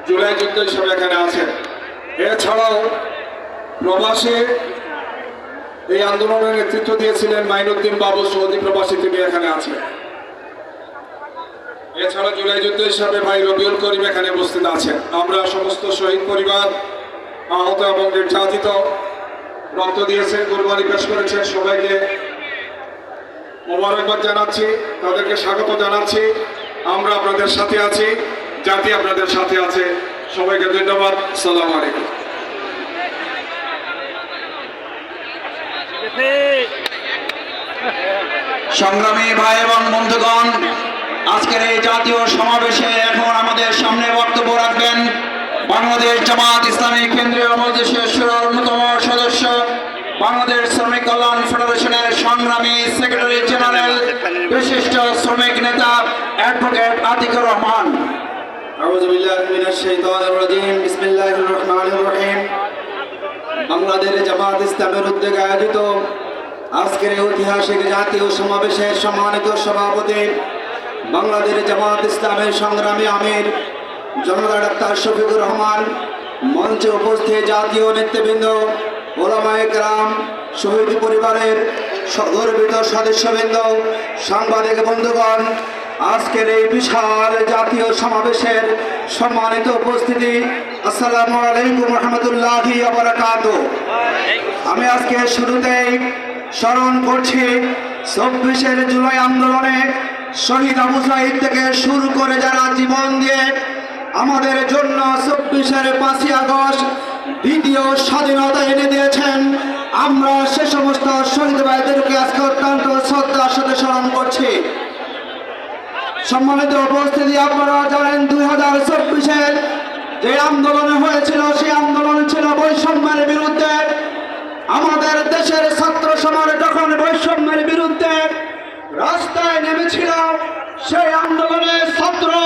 জুলাই যুদ্ধ হিসেবে এখানে আছেন। এছাড়াও প্রবাসী এই আন্দোলনের নেতৃত্ব দিয়েছিলেন মাইনুদ্দিন বাবু সৌদি প্রবাসী, তিনি এখানে আছেন। এছাড়া জুলাই যুদ্ধ হিসাবে ভাই রবিউল করিম এখানে উপস্থিত আছেন। আমরা সমস্ত শহীদ পরিবার, আহত এবং নির্যাতিত, রক্ত দিয়েছেন, কুরবানি পেশ করেছেন, সবাইকে মোবারকবাদ জানাচ্ছি, তাদেরকে স্বাগত জানাচ্ছি। আমরা আপনাদের সাথে আছি, জাতি আপনাদের সাথে আছে। সবাইকে ধন্যবাদ। আসসালামু আলাইকুম। সংগ্রামী ভাই এবং বন্ধুগণ, আজকের এই জাতীয় সমাবেশে এখন আমাদের সামনে বক্তব্য রাখবেন বাংলাদেশ জামাত ইসলামী কেন্দ্রীয় মজলিসের শুরুর অন্যতম সদস্য, বাংলাদেশ শ্রমিক কল্যাণ ফেডারেশনের সংগ্রামী সেক্রেটারি জেনারেল, বিশিষ্ট শ্রমিক নেতা অ্যাডভোকেট আতিকুর রহমান। আউযু বিল্লাহি মিনাশ শাইতানির রাজীম। বিসমিল্লাহির রহমানির রহিম। বাংলাদেশ জামাত ইসলামের উদ্যোগে আয়োজিত আজকের এই ঐতিহাসিক জাতীয় সমাবেশের সম্মানিত সভাপতি, বাংলাদেশ জামাত ইসলামের সংগ্রামী আমির জনতা ডাক্তার শফিকুর রহমান, মঞ্চে উপস্থিত জাতীয় নেতৃবৃন্দ, ওলামায়ে কেরাম, শহীদ পরিবারের গর্বিত সদস্যবৃন্দ, সাংবাদিক বন্ধুগণ, আজকের এই বিশাল জাতীয় সমাবেশের সম্মানিত উপস্থিতি, আসসালামু আলাইকুম রহমতুল্লাহি ওয়া বারাকাতুহু। আমি আজকে শুরুতেই স্মরণ করছি ২৪শে জুলাই আন্দোলনে শহীদ আবু সাঈদ থেকে শুরু করে যারা জীবন দিয়ে আমাদের জন্য ২৪শে ৫ই আগস্ট দ্বিতীয় স্বাধীনতা এনে দিয়েছেন, আমরা সে সমস্ত শহীদ ভাইদেরকে আজকে অত্যন্ত শ্রদ্ধার সাথে স্মরণ করছি। সম্মানিত উপস্থিতি, আপনারা জানেন ২০২৪-এর যে আন্দোলন হয়েছিল, সেই আন্দোলন ছিল বৈষম্যের বিরুদ্ধে। আমাদের দেশের ছাত্র সমাজ যখন বৈষম্যের বিরুদ্ধে রাস্তায় নেমেছিল, সেই আন্দোলনে ছাত্র